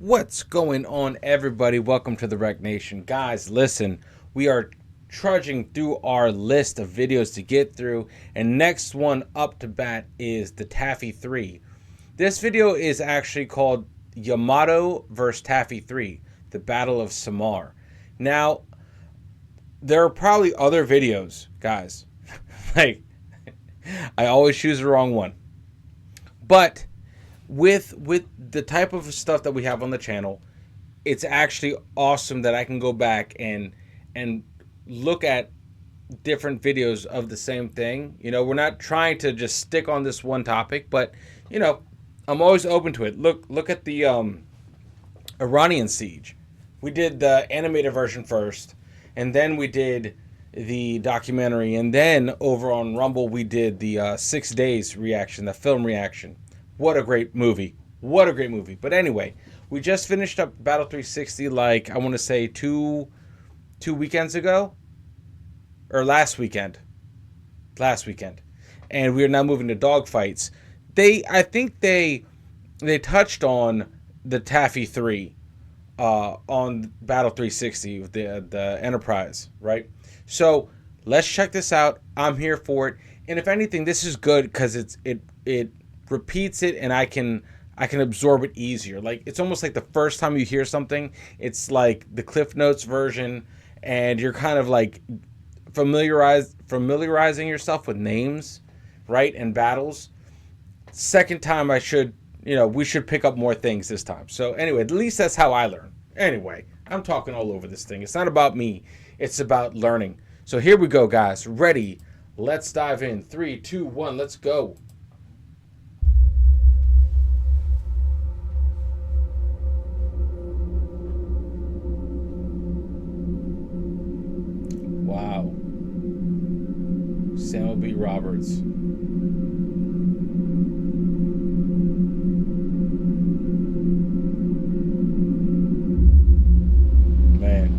What's going on, everybody? Welcome to the Wreck Nation. Guys, listen, we are trudging through our list of videos to get through, and next one up to bat is the Taffy 3. This video is actually called Yamato vs. Taffy 3, the Battle of Samar. Now, there are probably other videos, guys. I always choose the wrong one. But with the type of stuff that we have on the channel, it's actually awesome that I can go back and look at different videos of the same thing. You know, we're not trying to just stick on this one topic, but you know, I'm always open to it. Look at the Iranian siege. We did the animated version first, and then we did the documentary, and then over on Rumble we did the 6 days reaction, the film reaction. What a great movie. What a great movie. But anyway, we just finished up Battle 360 like, I want to say two weekends ago. Or last weekend. And we are now moving to dogfights. I think they touched on the Taffy 3 on Battle 360 with the Enterprise, right? So let's check this out. I'm here for it. And if anything, this is good because it repeats it, and I can absorb it easier. Like, it's almost like the first time you hear something, it's like the Cliff Notes version, and you're kind of like familiarizing yourself with names, right, and battles. Second time, we should pick up more things this time. So anyway, at least that's how I learn. Anyway, I'm talking all over this thing. It's not about me. It's about learning. So here we go, guys. Ready? Let's dive in. 3, 2, 1. Let's go. Wow. Samuel B. Roberts. Man.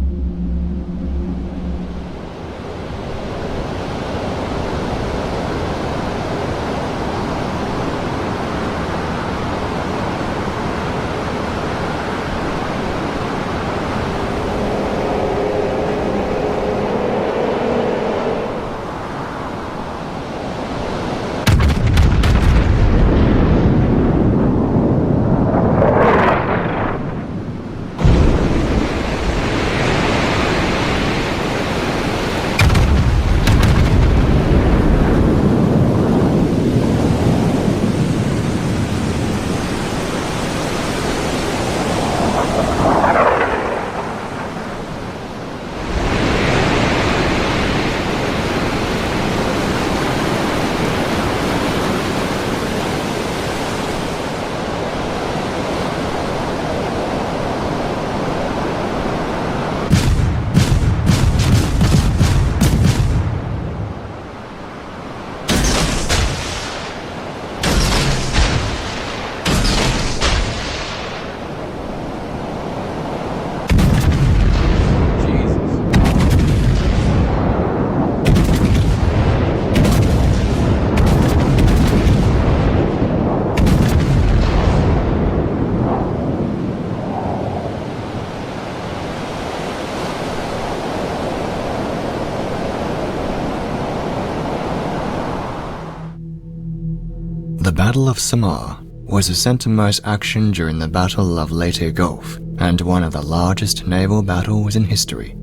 The Battle of Samar was the centermost action during the Battle of Leyte Gulf and one of the largest naval battles in history.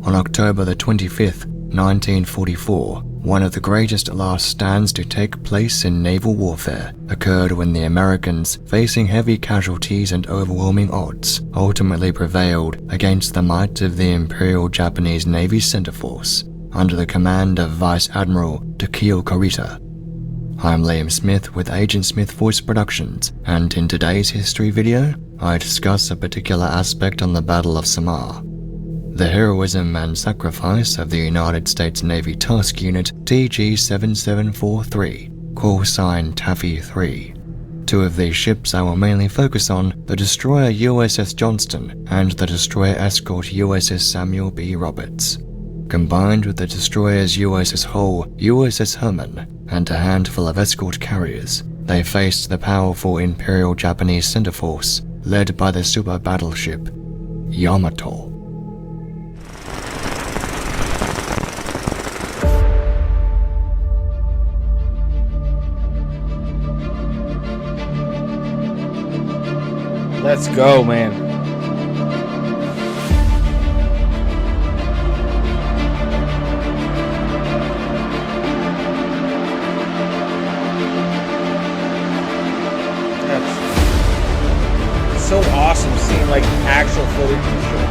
On October the 25th, 1944, one of the greatest last stands to take place in naval warfare occurred when the Americans, facing heavy casualties and overwhelming odds, ultimately prevailed against the might of the Imperial Japanese Navy Center Force under the command of Vice Admiral Takeo Kurita. I'm Liam Smith with Agent Smith Voice Productions, and in today's history video, I discuss a particular aspect on the Battle of Samar. The heroism and sacrifice of the United States Navy Task Unit TG-7743, call sign Taffy 3. Two of these ships I will mainly focus on, the destroyer USS Johnston and the destroyer escort USS Samuel B. Roberts. Combined with the destroyers USS Hull, USS Herman, and a handful of escort carriers, they faced the powerful Imperial Japanese Center Force led by the super battleship Yamato. Let's go, man. That's so awesome seeing like actual footage and shit.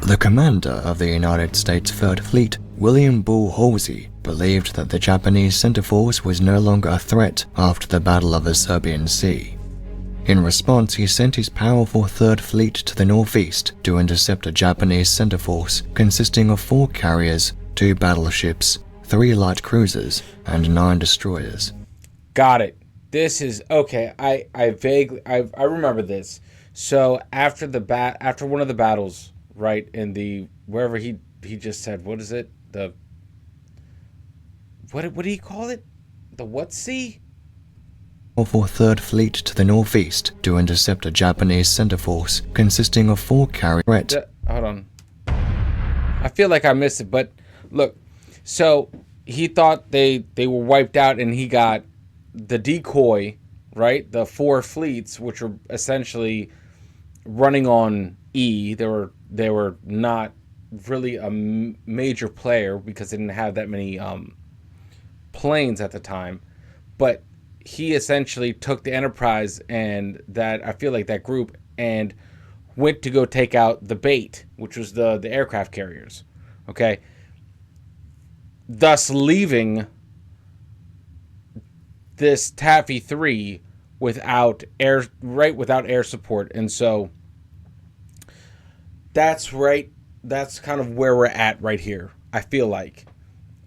The commander of the United States Third Fleet, William Bull Halsey, believed that the Japanese center force was no longer a threat after the Battle of the Serbian Sea. In response, he sent his powerful Third Fleet to the northeast to intercept a Japanese center force consisting of 4 carriers, 2 battleships, 3 light cruisers, and 9 destroyers. Got it. This is okay. I vaguely I remember this. So after one of the battles, right, in the wherever he just said, what is it? The what do you call it? The what sea? For Third Fleet to the northeast to intercept a Japanese center force consisting of 4 carriers. Hold on. I feel like I missed it, but look. So he thought they were wiped out, and he got the decoy, right? The 4 fleets, which were essentially running on E. They were not really a major player because they didn't have that many planes at the time, but he essentially took the Enterprise and that, I feel like that group, and went to go take out the bait, which was the aircraft carriers. Okay. Thus leaving this Taffy 3 without air support. And so that's right. That's kind of where we're at right here. I feel like,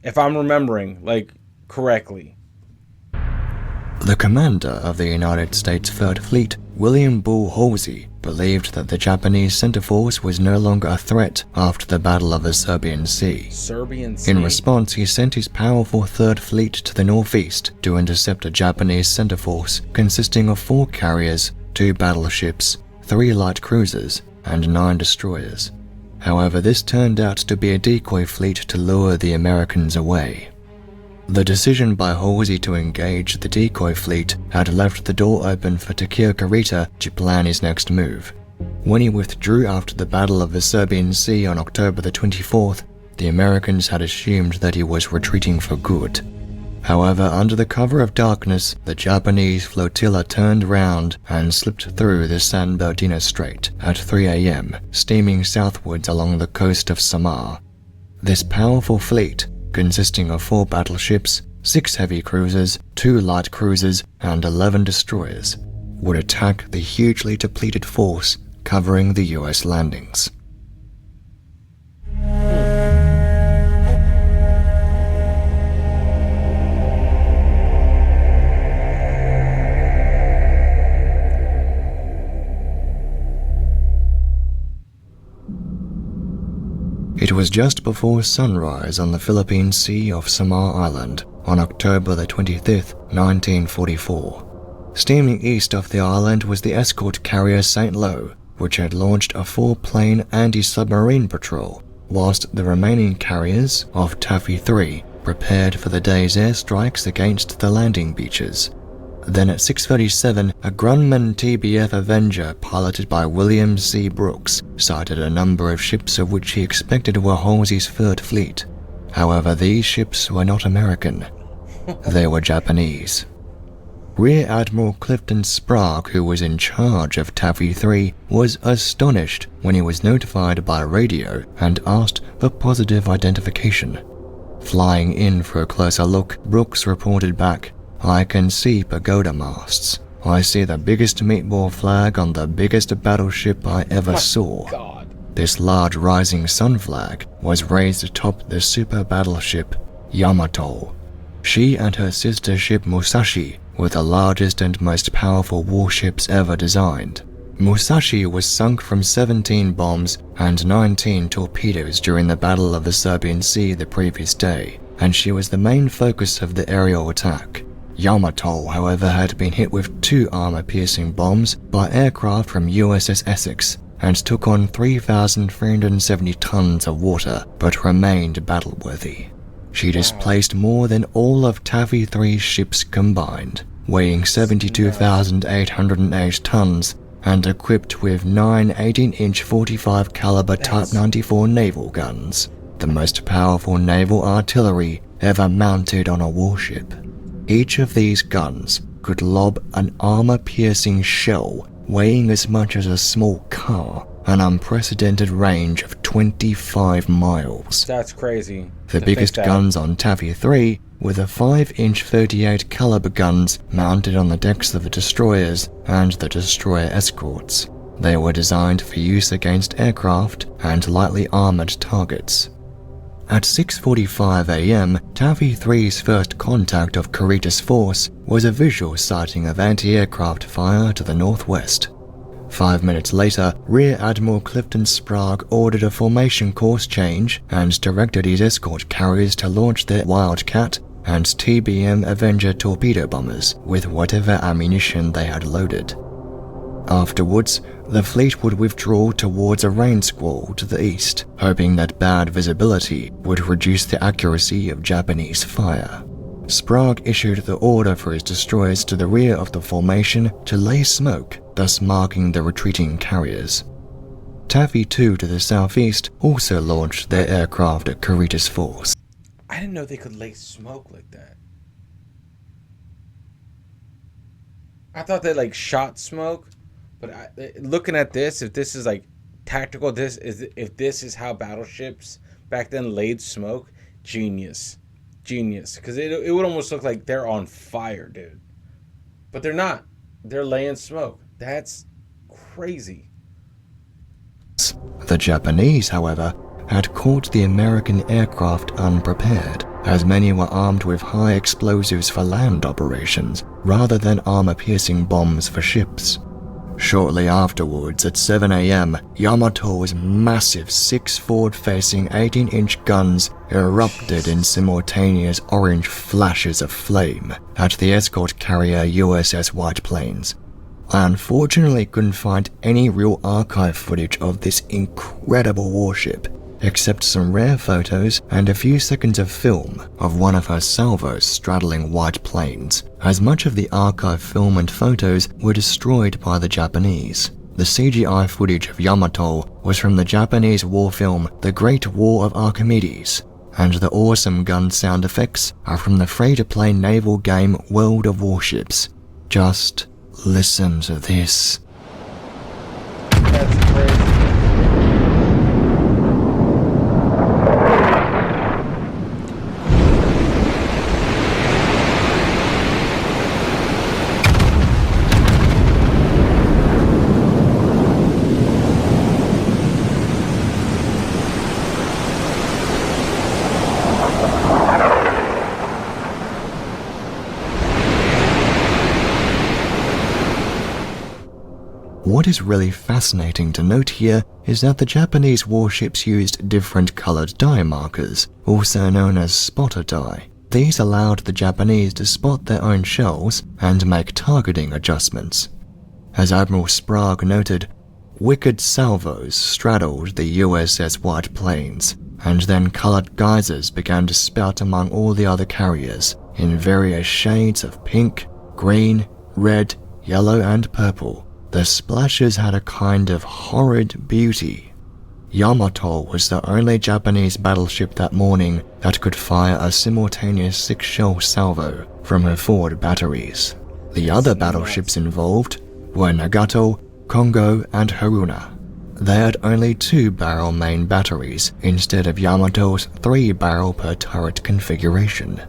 if I'm remembering like correctly. The commander of the United States Third Fleet, William Bull Halsey, believed that the Japanese center force was no longer a threat after the Battle of the Serbian Sea. In response, he sent his powerful Third Fleet to the northeast to intercept a Japanese center force consisting of 4 carriers, 2 battleships, 3 light cruisers, and 9 destroyers. However, this turned out to be a decoy fleet to lure the Americans away. The decision by Halsey to engage the decoy fleet had left the door open for Takeo Kurita to plan his next move. When he withdrew after the Battle of the Serbian Sea on October the 24th, the Americans had assumed that he was retreating for good. However, under the cover of darkness, the Japanese flotilla turned round and slipped through the San Bernardino Strait at 3 a.m., steaming southwards along the coast of Samar. This powerful fleet, consisting of 4 battleships, 6 heavy cruisers, 2 light cruisers, and 11 destroyers, would attack the hugely depleted force covering the US landings. It was just before sunrise on the Philippine Sea off Samar Island on October the 25th, 1944. Steaming east of the island was the escort carrier St. Lo, which had launched a 4-plane anti-submarine patrol, whilst the remaining carriers of Taffy 3 prepared for the day's airstrikes against the landing beaches. Then at 6:37, a Grumman TBF Avenger piloted by William C. Brooks sighted a number of ships of which he expected were Halsey's Third Fleet. However, these ships were not American. They were Japanese. Rear Admiral Clifton Sprague, who was in charge of Taffy 3, was astonished when he was notified by radio and asked for positive identification. Flying in for a closer look, Brooks reported back, "I can see pagoda masts. I see the biggest meatball flag on the biggest battleship I ever saw." God. This large rising sun flag was raised atop the super battleship Yamato. She and her sister ship Musashi were the largest and most powerful warships ever designed. Musashi was sunk from 17 bombs and 19 torpedoes during the Battle of the Serbian Sea the previous day, and she was the main focus of the aerial attack. Yamato, however, had been hit with 2 armor-piercing bombs by aircraft from USS Essex and took on 3,370 tons of water, but remained battle-worthy. She displaced more than all of Taffy 3's ships combined, weighing 72,808 tons and equipped with 9 18-inch 45 caliber Type 94 naval guns, the most powerful naval artillery ever mounted on a warship. Each of these guns could lob an armor-piercing shell weighing as much as a small car, an unprecedented range of 25 miles. That's crazy. The biggest guns on Taffy 3 were the 5-inch 38 caliber guns mounted on the decks of the destroyers and the destroyer escorts. They were designed for use against aircraft and lightly armored targets. At 6:45 a.m., Taffy 3's first contact of Caritas Force was a visual sighting of anti-aircraft fire to the northwest. 5 minutes later, Rear Admiral Clifton Sprague ordered a formation course change and directed his escort carriers to launch their Wildcat and TBM Avenger torpedo bombers with whatever ammunition they had loaded. Afterwards, the fleet would withdraw towards a rain squall to the east, hoping that bad visibility would reduce the accuracy of Japanese fire. Sprague issued the order for his destroyers to the rear of the formation to lay smoke, thus marking the retreating carriers. Taffy 2 to the southeast also launched their aircraft at Caritas Force. I didn't know they could lay smoke like that. I thought they like shot smoke, but looking at this, if this is like tactical, if this is how battleships back then laid smoke, genius. Because it would almost look like they're on fire, dude. But they're not. They're laying smoke. That's crazy. The Japanese, however, had caught the American aircraft unprepared, as many were armed with high explosives for land operations rather than armor-piercing bombs for ships. Shortly afterwards, at 7 a.m., Yamato's massive 6 forward-facing 18-inch guns erupted in simultaneous orange flashes of flame at the escort carrier USS White Plains. I unfortunately couldn't find any real archive footage of this incredible warship, except some rare photos and a few seconds of film of one of her salvos straddling White Plains, as much of the archive film and photos were destroyed by the Japanese. The CGI footage of Yamato was from the Japanese war film The Great War of Archimedes, and the awesome gun sound effects are from the free-to-play naval game World of Warships. Just listen to this. That's crazy. What is really fascinating to note here is that the Japanese warships used different colored dye markers, also known as spotter dye. These allowed the Japanese to spot their own shells and make targeting adjustments. As Admiral Sprague noted, wicked salvos straddled the USS White Plains, and then colored geysers began to spout among all the other carriers in various shades of pink, green, red, yellow, and purple. The splashes had a kind of horrid beauty. Yamato was the only Japanese battleship that morning that could fire a simultaneous 6-shell salvo from her forward batteries. The other battleships involved were Nagato, Kongo, and Haruna. They had only 2-barrel main batteries instead of Yamato's 3-barrel per turret configuration.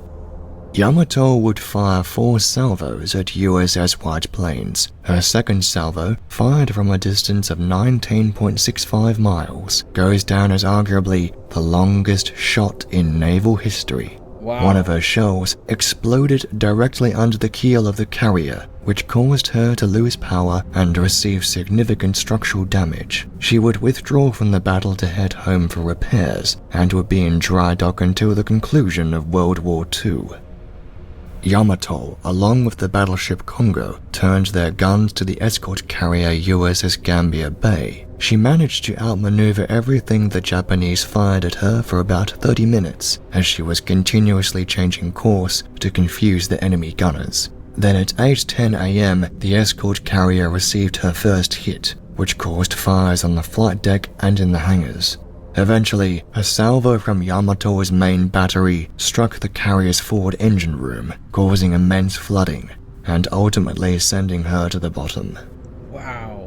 Yamato would fire 4 salvos at USS White Plains. Her second salvo, fired from a distance of 19.65 miles, goes down as arguably the longest shot in naval history. Wow. One of her shells exploded directly under the keel of the carrier, which caused her to lose power and receive significant structural damage. She would withdraw from the battle to head home for repairs, and would be in dry dock until the conclusion of World War II. Yamato, along with the battleship Kongo, turned their guns to the escort carrier USS Gambia Bay. She managed to outmaneuver everything the Japanese fired at her for about 30 minutes, as she was continuously changing course to confuse the enemy gunners. Then at 8:10 AM, the escort carrier received her first hit, which caused fires on the flight deck and in the hangars. Eventually, a salvo from Yamato's main battery struck the carrier's forward engine room, causing immense flooding, and ultimately sending her to the bottom. Wow.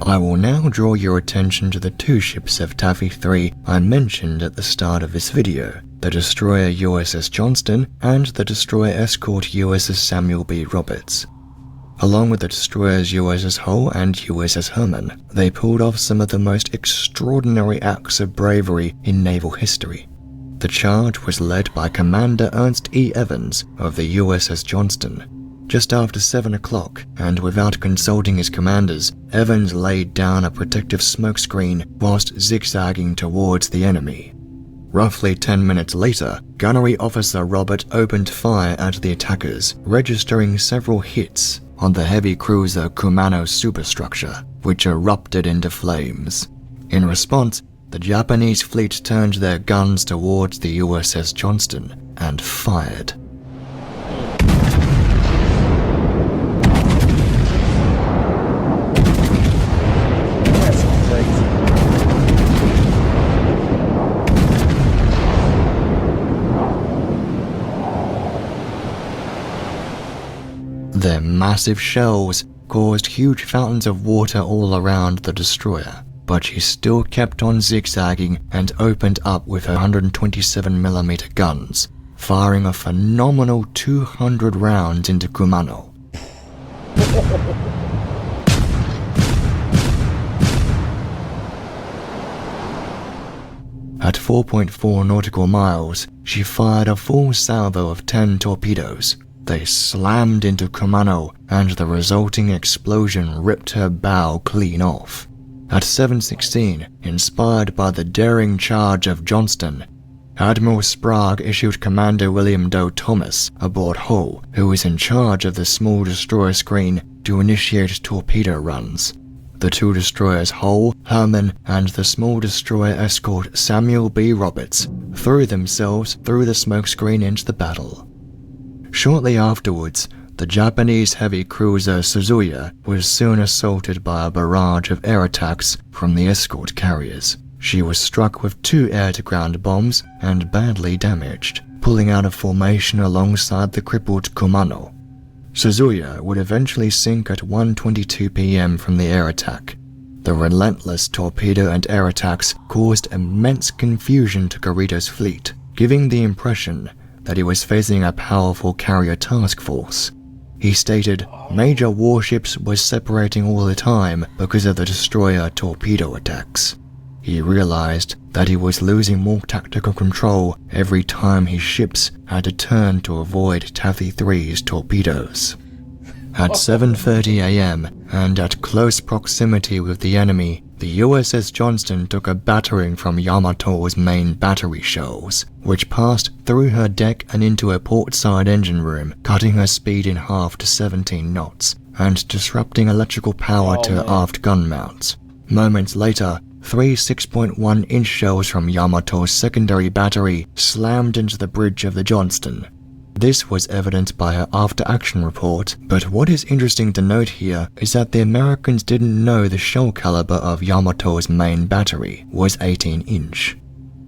I will now draw your attention to the 2 ships of Taffy 3 I mentioned at the start of this video, the destroyer USS Johnston and the destroyer escort USS Samuel B. Roberts. Along with the destroyers USS Hull and USS Herman, they pulled off some of the most extraordinary acts of bravery in naval history. The charge was led by Commander Ernst E. Evans of the USS Johnston. Just after 7 o'clock, and without consulting his commanders, Evans laid down a protective smokescreen whilst zigzagging towards the enemy. Roughly 10 minutes later, Gunnery Officer Robert opened fire at the attackers, registering several hits on the heavy cruiser Kumano superstructure, which erupted into flames. In response, the Japanese fleet turned their guns towards the USS Johnston and fired. Their massive shells caused huge fountains of water all around the destroyer, but she still kept on zigzagging and opened up with her 127mm guns, firing a phenomenal 200 rounds into Kumano. At 4.4 nautical miles, she fired a full salvo of 10 torpedoes. They slammed into Kumano, and the resulting explosion ripped her bow clean off. At 7:16, inspired by the daring charge of Johnston, Admiral Sprague issued Commander William Doe Thomas aboard Hull, who was in charge of the small destroyer screen, to initiate torpedo runs. The 2 destroyers Hull, Herman, and the small destroyer escort Samuel B. Roberts threw themselves through the smokescreen into the battle. Shortly afterwards, the Japanese heavy cruiser Suzuya was soon assaulted by a barrage of air attacks from the escort carriers. She was struck with 2 air-to-ground bombs and badly damaged, pulling out of formation alongside the crippled Kumano. Suzuya would eventually sink at 1:22 p.m. from the air attack. The relentless torpedo and air attacks caused immense confusion to Garrido's fleet, giving the impression that he was facing a powerful carrier task force. He stated major warships were separating all the time because of the destroyer torpedo attacks. He realized that he was losing more tactical control every time his ships had to turn to avoid Taffy 3's torpedoes. At 7:30 AM, and at close proximity with the enemy, the USS Johnston took a battering from Yamato's main battery shells, which passed through her deck and into her port side engine room, cutting her speed in half to 17 knots. and disrupting electrical power to aft gun mounts. Moments later, 3 6.1-inch shells from Yamato's secondary battery slammed into the bridge of the Johnston. This was evident by her after-action report, but what is interesting to note here is that the Americans didn't know the shell caliber of Yamato's main battery was 18-inch.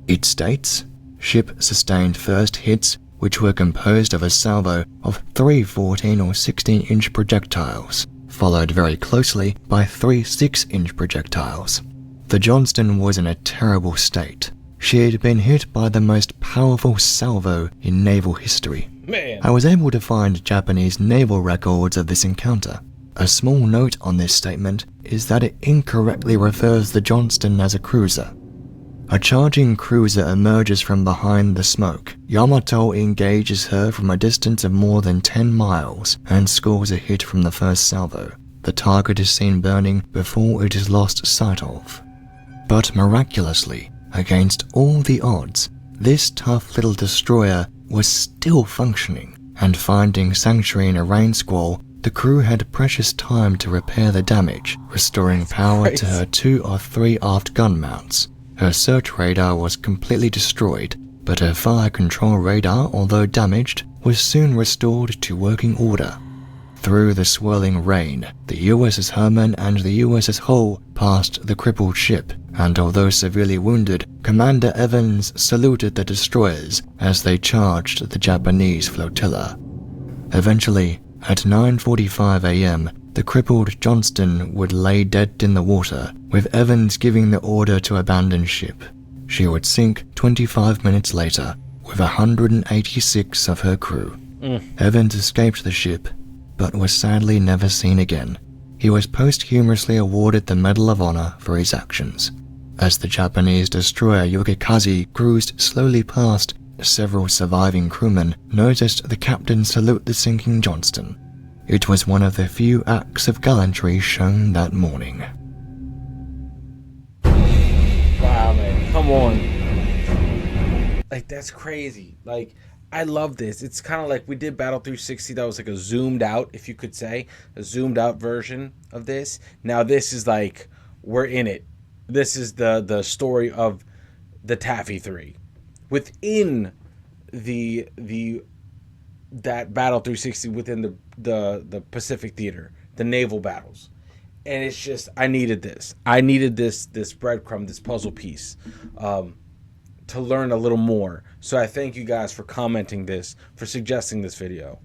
It states, ship sustained first hits which were composed of a salvo of 3 14 or 16-inch projectiles, followed very closely by 3 6-inch projectiles. The Johnston was in a terrible state. She had been hit by the most powerful salvo in naval history. Man. I was able to find Japanese naval records of this encounter. A small note on this statement is that it incorrectly refers the Johnston as a cruiser. A charging cruiser emerges from behind the smoke. Yamato engages her from a distance of more than 10 miles and scores a hit from the first salvo. The target is seen burning before it is lost sight of. But miraculously, against all the odds, this tough little destroyer was still functioning, and finding sanctuary in a rain squall, the crew had precious time to repair the damage, restoring power to her 2 or 3 aft gun mounts. Her search radar was completely destroyed, but her fire control radar, although damaged, was soon restored to working order. Through the swirling rain, the USS Herman and the USS Hull passed the crippled ship, and although severely wounded, Commander Evans saluted the destroyers as they charged the Japanese flotilla. Eventually, at 9:45 a.m., the crippled Johnston would lay dead in the water, with Evans giving the order to abandon ship. She would sink 25 minutes later, with 186 of her crew. Evans escaped the ship, but was sadly never seen again. He was posthumously awarded the Medal of Honor for his actions. As the Japanese destroyer Yokikaze cruised slowly past, several surviving crewmen noticed the captain salute the sinking Johnston. It was one of the few acts of gallantry shown that morning. Wow, man. Come on. Like, that's crazy. Like, I love this. It's kind of like we did Battle 360. That was like a zoomed out, if you could say, a zoomed out version of this. Now this is like, we're in it. This is the story of the Taffy 3 within that Battle 360 within the Pacific Theater, the naval battles. And it's just, I needed this. I needed this breadcrumb, this puzzle piece, to learn a little more. So I thank you guys for commenting this, for suggesting this video.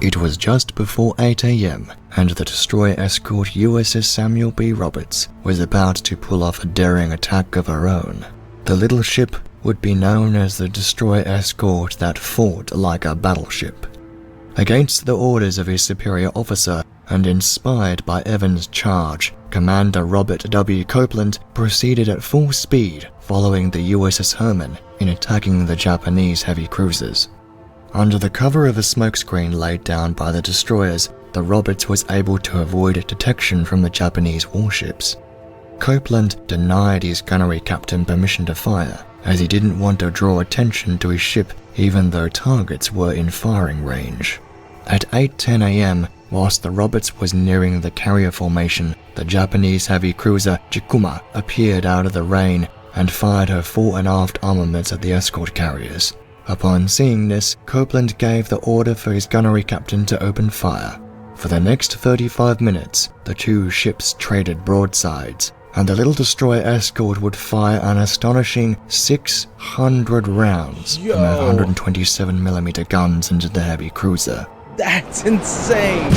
It was just before 8 a.m., and the destroyer escort USS Samuel B. Roberts was about to pull off a daring attack of her own. The little ship would be known as the destroyer escort that fought like a battleship. Against the orders of his superior officer, and inspired by Evans' charge, Commander Robert W. Copeland proceeded at full speed following the USS Herman in attacking the Japanese heavy cruisers. Under the cover of a smokescreen laid down by the destroyers, the Roberts was able to avoid detection from the Japanese warships. Copeland denied his gunnery captain permission to fire, as he didn't want to draw attention to his ship even though targets were in firing range. At 8:10 a.m., whilst the Roberts was nearing the carrier formation, the Japanese heavy cruiser Chikuma appeared out of the rain and fired her fore and aft armaments at the escort carriers. Upon seeing this, Copeland gave the order for his gunnery captain to open fire. For the next 35 minutes, the two ships traded broadsides, and the little destroyer escort would fire an astonishing 600 rounds from their 127mm guns into the heavy cruiser. That's insane!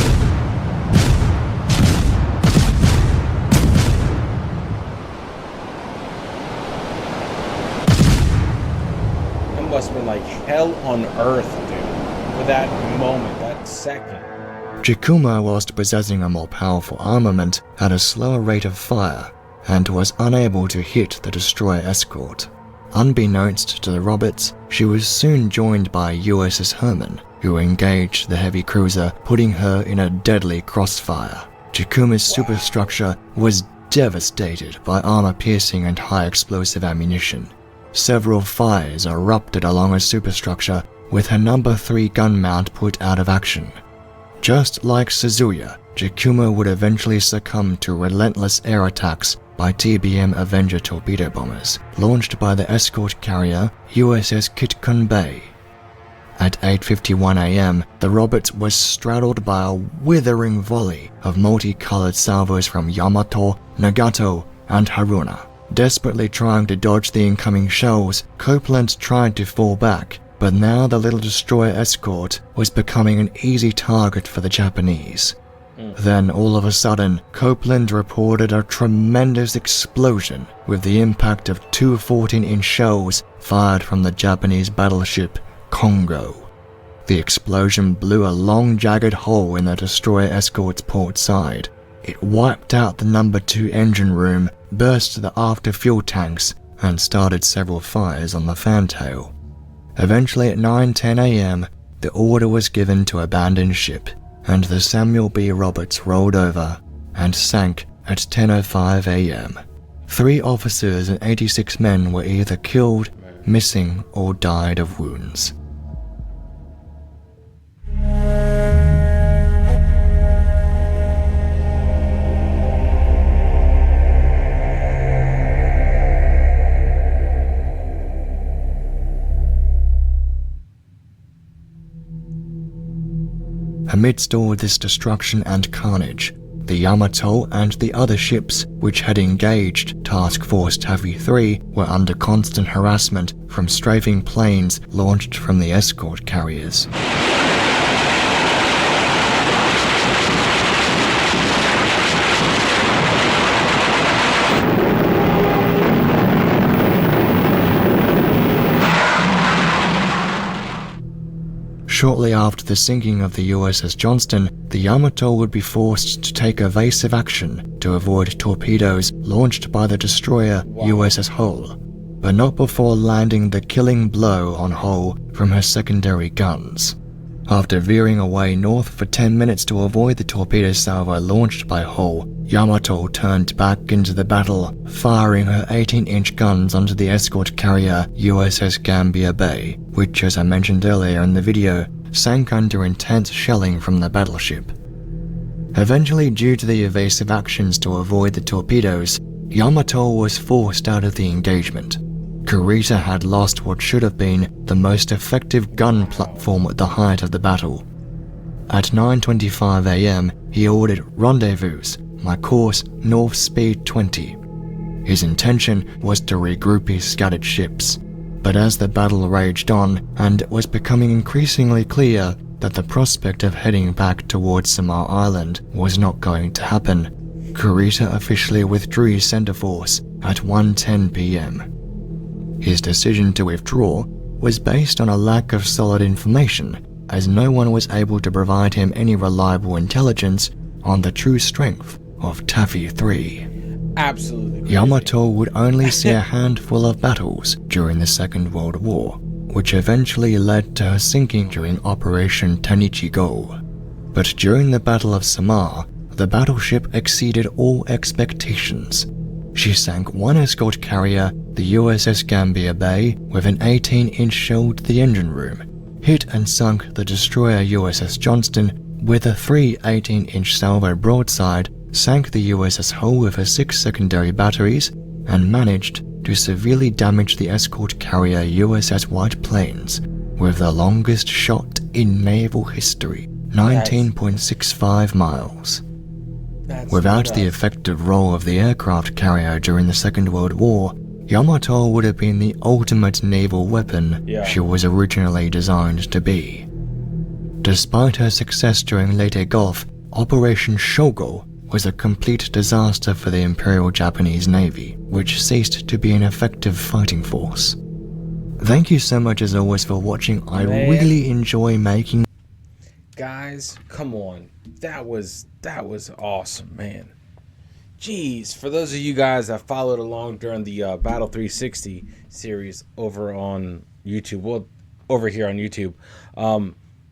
Must have been like hell on earth, dude, for that moment, that second. Chikuma, whilst possessing a more powerful armament, had a slower rate of fire and was unable to hit the destroyer escort. Unbeknownst to the Roberts, she was soon joined by USS Herman, who engaged the heavy cruiser, putting her in a deadly crossfire. Chikuma's superstructure was devastated by armor-piercing and high-explosive ammunition. Several fires erupted along her superstructure, with her number 3 gun mount put out of action. Just like Suzuya, Jakuma would eventually succumb to relentless air attacks by TBM Avenger torpedo bombers, launched by the escort carrier USS Kitcon Bay. At 8:51 a.m., the Roberts was straddled by a withering volley of multicolored salvos from Yamato, Nagato, and Haruna. Desperately trying to dodge the incoming shells, Copeland tried to fall back, but now the little destroyer escort was becoming an easy target for the Japanese. Then, all of a sudden, Copeland reported a tremendous explosion with the impact of 2 14-inch shells fired from the Japanese battleship Congo. The explosion blew a long jagged hole in the destroyer escort's port side. It wiped out the number 2 engine room, burst the after fuel tanks, and started several fires on the fantail. Eventually at 9:10 a.m., the order was given to abandon ship, and the Samuel B. Roberts rolled over and sank at 10:05 a.m. 3 officers and 86 men were either killed, missing, or died of wounds. Amidst all this destruction and carnage, the Yamato and the other ships which had engaged Task Force Taffy 3 were under constant harassment from strafing planes launched from the escort carriers. Shortly after the sinking of the USS Johnston, the Yamato would be forced to take evasive action to avoid torpedoes launched by the destroyer USS Hull, but not before landing the killing blow on Hull from her secondary guns. After veering away north for 10 minutes to avoid the torpedo salvo launched by Hull, Yamato turned back into the battle, firing her 18-inch guns onto the escort carrier USS Gambia Bay, which, as I mentioned earlier in the video, sank under intense shelling from the battleship. Eventually, due to the evasive actions to avoid the torpedoes, Yamato was forced out of the engagement. Kurita had lost what should have been the most effective gun platform at the height of the battle. At 9:25 a.m., he ordered rendezvous, my course north speed 20. His intention was to regroup his scattered ships, but as the battle raged on and it was becoming increasingly clear that the prospect of heading back towards Samar Island was not going to happen, Kurita officially withdrew his center force at 1:10 p.m. His decision to withdraw was based on a lack of solid information, as no one was able to provide him any reliable intelligence on the true strength of Taffy 3. Absolutely crazy. Yamato would only see a handful of battles during the Second World War, which eventually led to her sinking during Operation Tanichi-Go. But during the Battle of Samar, the battleship exceeded all expectations. She sank one escort carrier, the USS Gambia Bay, with an 18-inch shell to the engine room, hit and sunk the destroyer USS Johnston with a 3 18-inch salvo broadside, sank the USS Hull with her 6 secondary batteries, and managed to severely damage the escort carrier USS White Plains with the longest shot in naval history, 19.65 miles. Without the effective role of the aircraft carrier during the Second World War, Yamato would have been the ultimate naval weapon she was originally designed to be. Despite her success during Leyte Gulf, Operation Shogo was a complete disaster for the Imperial Japanese Navy, which ceased to be an effective fighting force. Thank you so much as always for watching. I really enjoy making. Guys, come on. That was awesome, man. Jeez, for those of you guys that followed along during the Battle 360 series over on YouTube, well, over here on YouTube,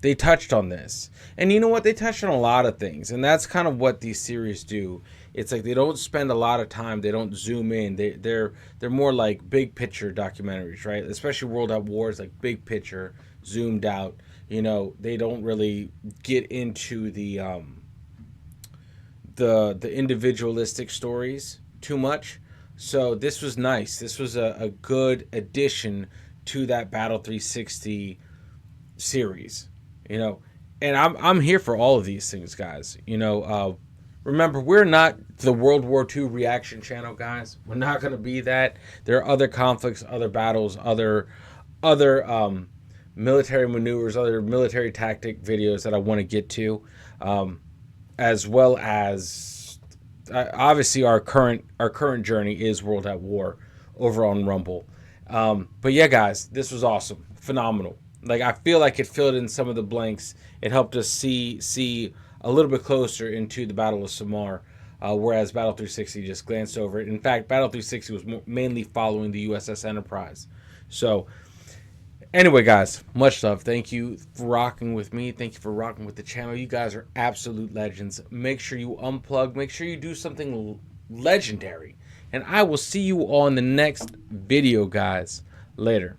they touched on this. And you know what? They touched on a lot of things, and that's kind of what these series do. It's like they don't spend a lot of time. They don't zoom in. They're more like big picture documentaries, right? Especially World at War is like big picture, zoomed out. You know, they don't really get into the individualistic stories too much. So this was nice. This was a good addition to that Battle 360 series. You know, and I'm here for all of these things, guys. You know, remember, we're not the World War II reaction channel, guys. We're not going to be that. There are other conflicts, other battles, other military maneuvers, other military tactic videos that I want to get to, as well as obviously our current journey is World at War over on Rumble. But yeah, guys, this was awesome, phenomenal. Like, I feel like it filled in some of the blanks. It helped us see a little bit closer into the Battle of Samar, whereas Battle 360 just glanced over it. In fact, Battle 360 was mainly following the USS Enterprise. So anyway, guys, much love. Thank you for rocking with me. Thank you for rocking with the channel. You guys are absolute legends. Make sure you unplug. Make sure you do something legendary. And I will see you on the next video, guys. Later.